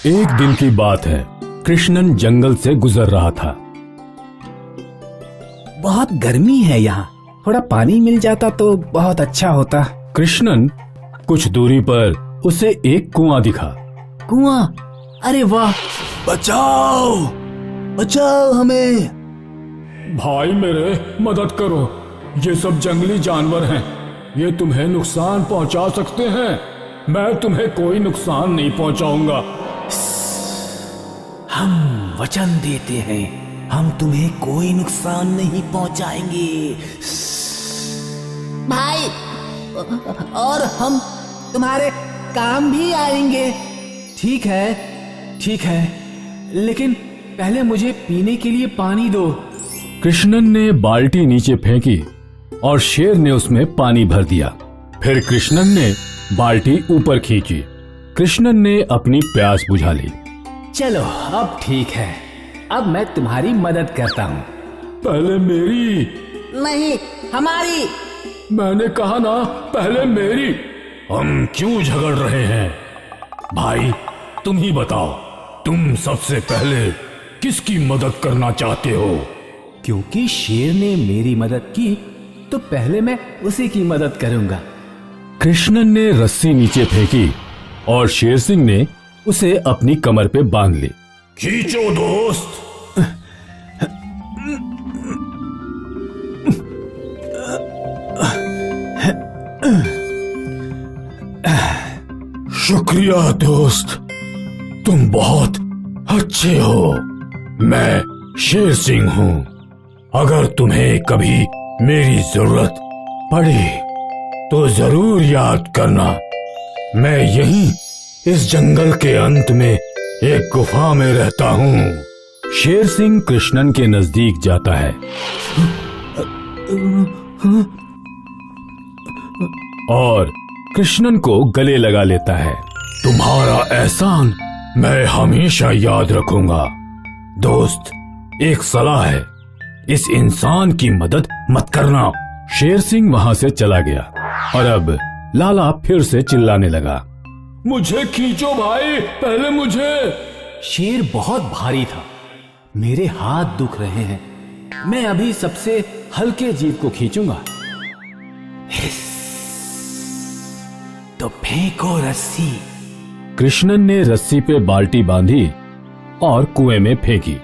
एक दिन की बात है। कृष्णन जंगल से गुजर रहा था। बहुत गर्मी है यहाँ, थोड़ा पानी मिल जाता तो बहुत अच्छा होता। कृष्णन कुछ दूरी पर उसे एक कुआं दिखा। कुआं? अरे वाह! बचाओ, बचाओ हमें! भाई मेरे, मदद करो, ये सब जंगली जानवर हैं, ये तुम्हें नुकसान पहुंचा सकते हैं। मैं तुम्हें कोई नुकसान नहीं पहुंचाऊंगा। हम वचन देते हैं, हम तुम्हें कोई नुकसान नहीं पहुंचाएंगे। भाई, और हम तुम्हारे काम भी आएंगे। ठीक है, लेकिन पहले मुझे पीने के लिए पानी दो। कृष्णन ने बाल्टी नीचे फेंकी और शेर ने उसमें पानी भर दिया। फिर कृष्णन ने बाल्टी ऊपर खींची। कृष्णन ने अपनी प्यास बुझा ली। चलो, अब ठीक है, अब मैं तुम्हारी मदद करता हूँ। पहले मेरी। नहीं, हमारी। मैंने कहा ना, पहले मेरी। हम क्यों झगड़ रहे हैं? भाई, तुम ही बताओ, तुम सबसे पहले किसकी मदद करना चाहते हो? क्योंकि शेर ने मेरी मदद की तो पहले मैं उसी की मदद करूंगा। कृष्णन ने रस्सी नीचे फेंकी और शेर सिंह ने उसे अपनी कमर पे बांध ली। खींचो दोस्त। शुक्रिया दोस्त, तुम बहुत अच्छे हो। मैं शेर सिंह हूँ। अगर तुम्हें कभी मेरी जरूरत पड़े तो जरूर याद करना। मैं यहीं इस जंगल के अंत में एक गुफा में रहता हूँ। शेर सिंह कृष्णन के नजदीक जाता है और कृष्णन को गले लगा लेता है। तुम्हारा एहसान मैं हमेशा याद रखूंगा। दोस्त, एक सलाह है, इस इंसान की मदद मत करना। शेर सिंह वहां से चला गया और अब लाला फिर से चिल्लाने लगा, मुझे खींचो भाई, पहले मुझे। शेर बहुत भारी था, मेरे हाथ दुख रहे हैं। मैं अभी सबसे हल्के जीव को खींचूंगा। तो फेंको रस्सी। कृष्णन ने रस्सी पे बाल्टी बांधी और कुएं में फेंकी।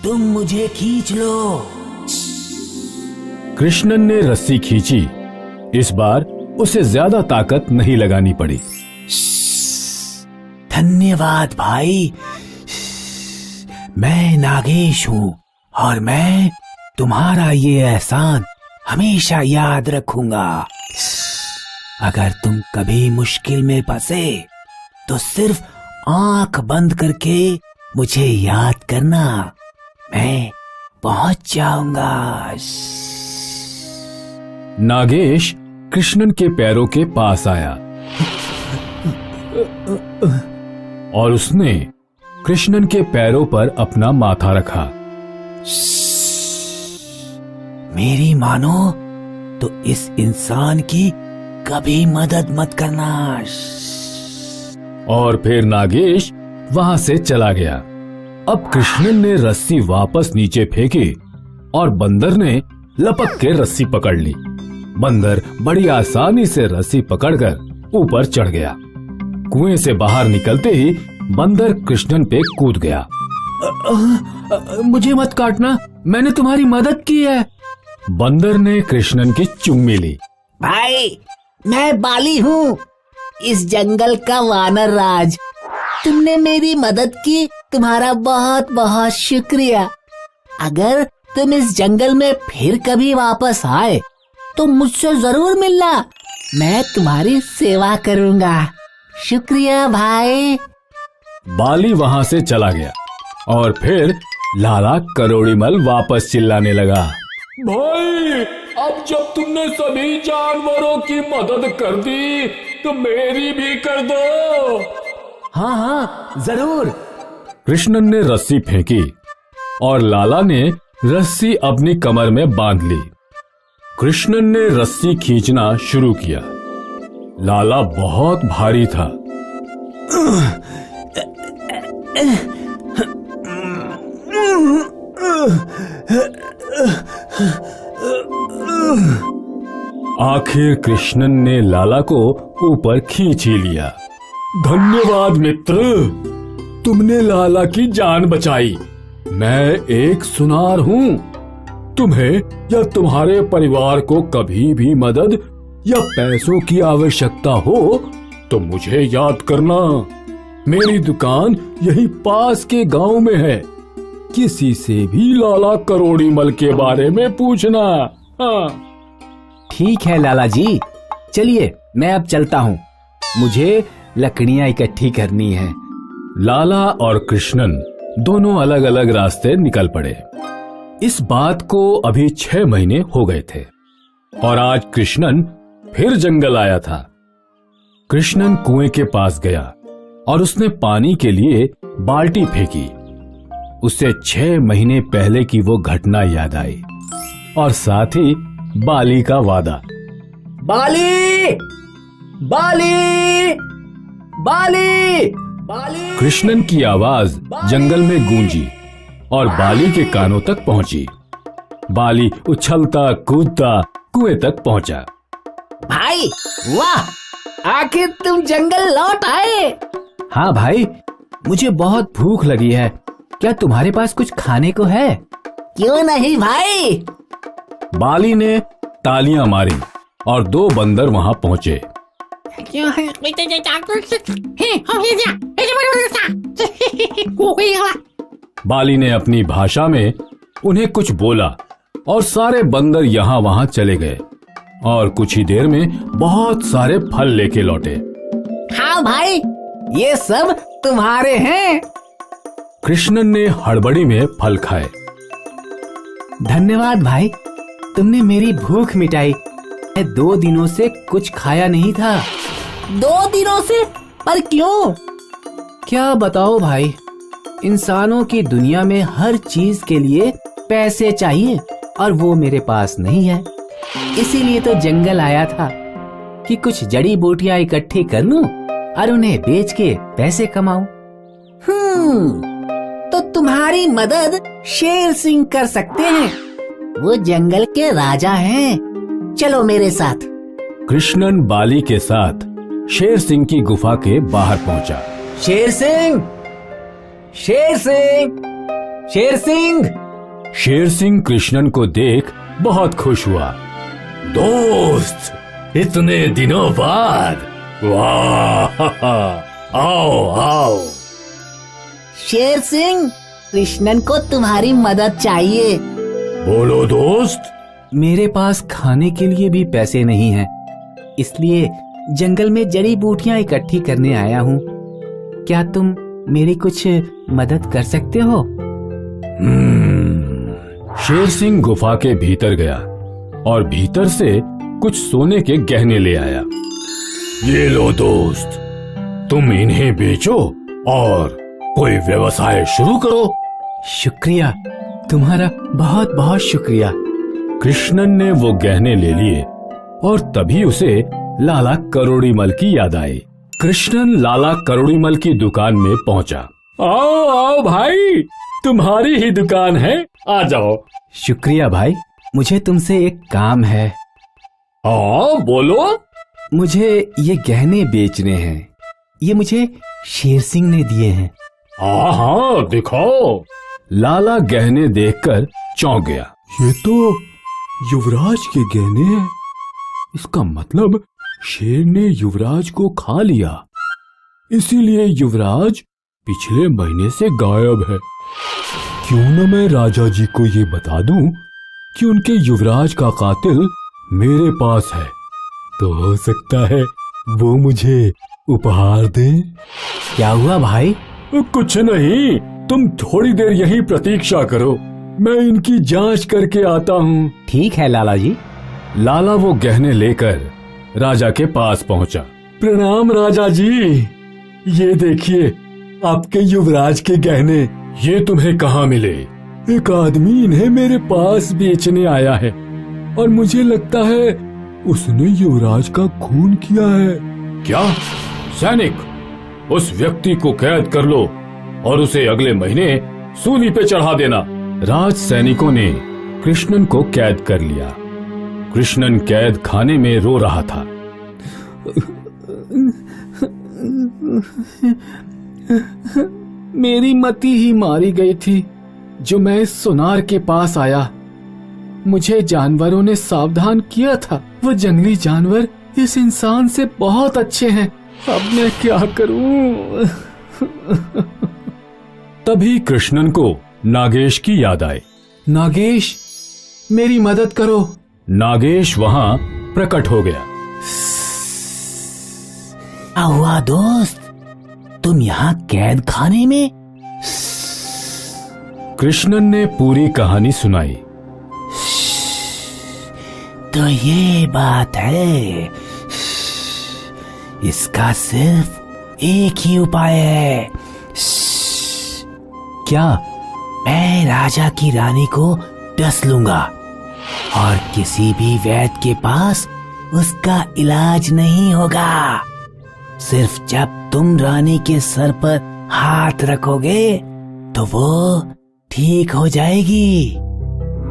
तुम मुझे खींच लो। कृष्णन ने रस्सी खींची। इस बार उसे ज्यादा ताकत नहीं लगानी पड़ी। धन्यवाद भाई। मैं नागेश हूँ और मैं तुम्हारा ये एहसान हमेशा याद रखूंगा। अगर तुम कभी मुश्किल में फंसे तो सिर्फ आंख बंद करके मुझे याद करना, मैं पहुंच जाऊंगा। नागेश कृष्णन के पैरों के पास आया और उसने कृष्णन के पैरों पर अपना माथा रखा। मेरी मानो तो इस इंसान की कभी मदद मत करना। और फिर नागेश वहां से चला गया। अब कृष्णन ने रस्सी वापस नीचे फेंकी और बंदर ने लपक के रस्सी पकड़ ली। बंदर बड़ी आसानी से रस्सी पकड़कर ऊपर चढ़ गया। कुएं से बाहर निकलते ही बंदर कृष्णन पे कूद गया। मुझे मत काटना, मैंने तुम्हारी मदद की है। बंदर ने कृष्णन की चुम्मी ली। भाई, मैं बाली हूँ, इस जंगल का वानर राज। तुमने मेरी मदद की, तुम्हारा बहुत बहुत शुक्रिया। अगर तुम इस जंगल में फिर कभी वापस आए तो मुझसे जरूर मिलना, मैं तुम्हारी सेवा करूँगा। शुक्रिया भाई। बाली वहां से चला गया और फिर लाला करोड़ीमल वापस चिल्लाने लगा, भाई, अब जब तुमने सभी जानवरों की मदद कर दी तो मेरी भी कर दो। हाँ हाँ, जरूर। कृष्णन ने रस्सी फेंकी और लाला ने रस्सी अपनी कमर में बांध ली। कृष्णन ने रस्सी खींचना शुरू किया। लाला बहुत भारी था। आखिर कृष्णन ने लाला को ऊपर खींच ही लिया। धन्यवाद मित्र, तुमने लाला की जान बचाई। मैं एक सुनार हूँ। तुम्हें या तुम्हारे परिवार को कभी भी मदद या पैसों की आवश्यकता हो तो मुझे याद करना। मेरी दुकान यही पास के गांव में है। किसी से भी लाला करोड़ीमल के बारे में पूछना। हाँ। ठीक है लाला जी, चलिए मैं अब चलता हूँ, मुझे लकड़ियाँ इकट्ठी करनी है। लाला और कृष्णन दोनों अलग अलग रास्ते निकल पड़े। इस बात को अभी 6 महीने हो गए थे और आज कृष्णन फिर जंगल आया था। कृष्णन कुएं के पास गया और उसने पानी के लिए बाल्टी फेंकी। उसे 6 महीने पहले की वो घटना याद आई और साथ ही बाली का वादा। बाली, बाली, बाली, बाली। कृष्णन की आवाज जंगल में गूंजी और बाली के कानों तक पहुंची। बाली उछलता कूदता कुएं तक पहुंचा। भाई वाह, आखिर तुम जंगल लौट आए। हाँ भाई, मुझे बहुत भूख लगी है, क्या तुम्हारे पास कुछ खाने को है? क्यों नहीं भाई। बाली ने तालियां मारी और 2 बंदर वहां पहुंचे। बाली ने अपनी भाषा में उन्हें कुछ बोला और सारे बंदर यहाँ वहां चले गए और कुछ ही देर में बहुत सारे फल लेके लौटे। हाँ भाई, ये सब तुम्हारे हैं। कृष्णन ने हड़बड़ी में फल खाए। धन्यवाद भाई, तुमने मेरी भूख मिटाई। मैं 2 दिनों से कुछ खाया नहीं था। 2 दिनों से? पर क्यों? क्या बताओ भाई, इंसानों की दुनिया में हर चीज के लिए पैसे चाहिए और वो मेरे पास नहीं है। इसीलिए तो जंगल आया था कि कुछ जड़ी बूटियां इकट्ठी कर लूं और उन्हें बेच के पैसे कमाऊं। तो तुम्हारी मदद शेर सिंह कर सकते हैं। वो जंगल के राजा हैं। चलो मेरे साथ। कृष्णन बाली के साथ शेर सिंह की गुफा के बाहर पहुंचा। शेर सिंह, शेर सिंह, शेर सिंह। शेर सिंह कृष्णन को देख बहुत खुश हुआ। दोस्त, इतने दिनों बाद, वाह, आओ आओ। शेर सिंह, कृष्णन को तुम्हारी मदद चाहिए। बोलो दोस्त। मेरे पास खाने के लिए भी पैसे नहीं हैं, इसलिए जंगल में जड़ी बूटियां इकट्ठी करने आया हूँ। क्या तुम मेरी कुछ मदद कर सकते हो? शेर सिंह गुफा के भीतर गया और भीतर से कुछ सोने के गहने ले आया। ये लो दोस्त, तुम इन्हें बेचो और कोई व्यवसाय शुरू करो। शुक्रिया, तुम्हारा बहुत बहुत शुक्रिया। कृष्णन ने वो गहने ले लिए और तभी उसे लाला करोड़ीमल की याद आई। कृष्णन लाला करोड़ीमल की दुकान में पहुंचा। आओ आओ भाई, तुम्हारी ही दुकान है, आ जाओ। शुक्रिया भाई, मुझे तुमसे एक काम है। हाँ बोलो। मुझे ये गहने बेचने हैं। ये मुझे शेर सिंह ने दिए हैं। हाँ हाँ दिखाओ। लाला गहने देखकर चौंक गया। ये तो युवराज के गहने हैं। इसका मतलब शेर ने युवराज को खा लिया, इसीलिए युवराज पिछले महीने से गायब है। क्यों न मैं राजा जी को ये बता दूं कि उनके युवराज का कातिल मेरे पास है, तो हो सकता है वो मुझे उपहार दे। क्या हुआ भाई? कुछ नहीं, तुम थोड़ी देर यही प्रतीक्षा करो, मैं इनकी जांच करके आता हूँ। ठीक है लाला जी। लाला वो गहने लेकर राजा के पास पहुंचा। प्रणाम राजा जी, ये देखिए आपके युवराज के गहने। ये तुम्हें कहाँ मिले? एक आदमी इन्हें मेरे पास बेचने आया है और मुझे लगता है उसने युवराज का खून किया है। क्या? सैनिक, उस व्यक्ति को कैद कर लो और उसे अगले महीने सूली पे चढ़ा देना। राज सैनिकों ने कृष्णन को कैद कर लिया। कृष्णन कैद खाने में रो रहा था। मेरी मति ही मारी गई थी जो मैं इस सुनार के पास आया। मुझे जानवरों ने सावधान किया था। वो जंगली जानवर इस इंसान से बहुत अच्छे हैं। अब मैं क्या करूं? तभी कृष्णन को नागेश की याद आई। नागेश, मेरी मदद करो। नागेश वहां प्रकट हो गया। क्या हुआ दोस्त, तुम यहाँ कैद खाने में? कृष्णन ने पूरी कहानी सुनाई। तो ये बात है, इसका सिर्फ एक ही उपाय है। क्या? मैं राजा की रानी को डस लूंगा और किसी भी वैद्य के पास उसका इलाज नहीं होगा। सिर्फ जब तुम रानी के सर पर हाथ रखोगे तो वो ठीक हो जाएगी।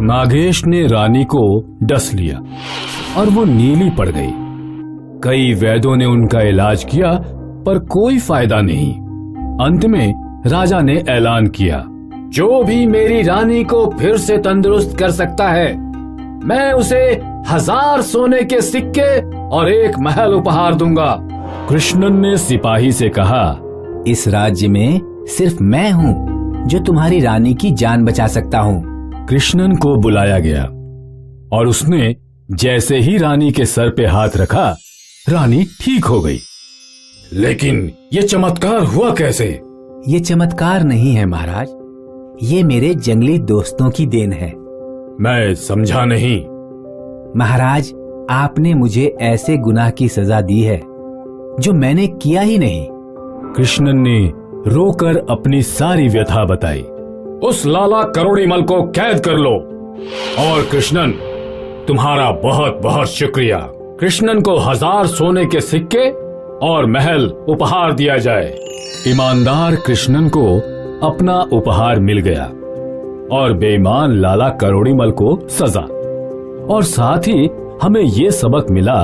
नागेश ने रानी को डस लिया और वो नीली पड़ गई। कई वैद्यों ने उनका इलाज किया पर कोई फायदा नहीं। अंत में राजा ने ऐलान किया, जो भी मेरी रानी को फिर से तंदुरुस्त कर सकता है, मैं उसे 1000 सोने के सिक्के और 1 महल उपहार दूंगा। कृष्णन ने सिपाही से कहा, इस राज्य में सिर्फ मैं हूँ जो तुम्हारी रानी की जान बचा सकता हूँ। कृष्णन को बुलाया गया और उसने जैसे ही रानी के सर पे हाथ रखा, रानी ठीक हो गई। लेकिन ये चमत्कार हुआ कैसे? ये चमत्कार नहीं है महाराज, ये मेरे जंगली दोस्तों की देन है। मैं समझा नहीं। महाराज, आपने मुझे ऐसे गुनाह की सजा दी है जो मैंने किया ही नहीं। कृष्णन ने रोकर अपनी सारी व्यथा बताई। उस लाला करोड़ीमल को कैद कर लो। और कृष्णन, तुम्हारा बहुत बहुत शुक्रिया। कृष्णन को 1000 सोने के सिक्के और महल उपहार दिया जाए। ईमानदार कृष्णन को अपना उपहार मिल गया और बेईमान लाला करोड़ीमल को सजा। और साथ ही हमें ये सबक मिला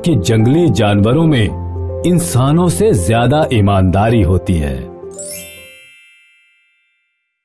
कि जंगली जानवरों में इंसानों से ज्यादा ईमानदारी होती है।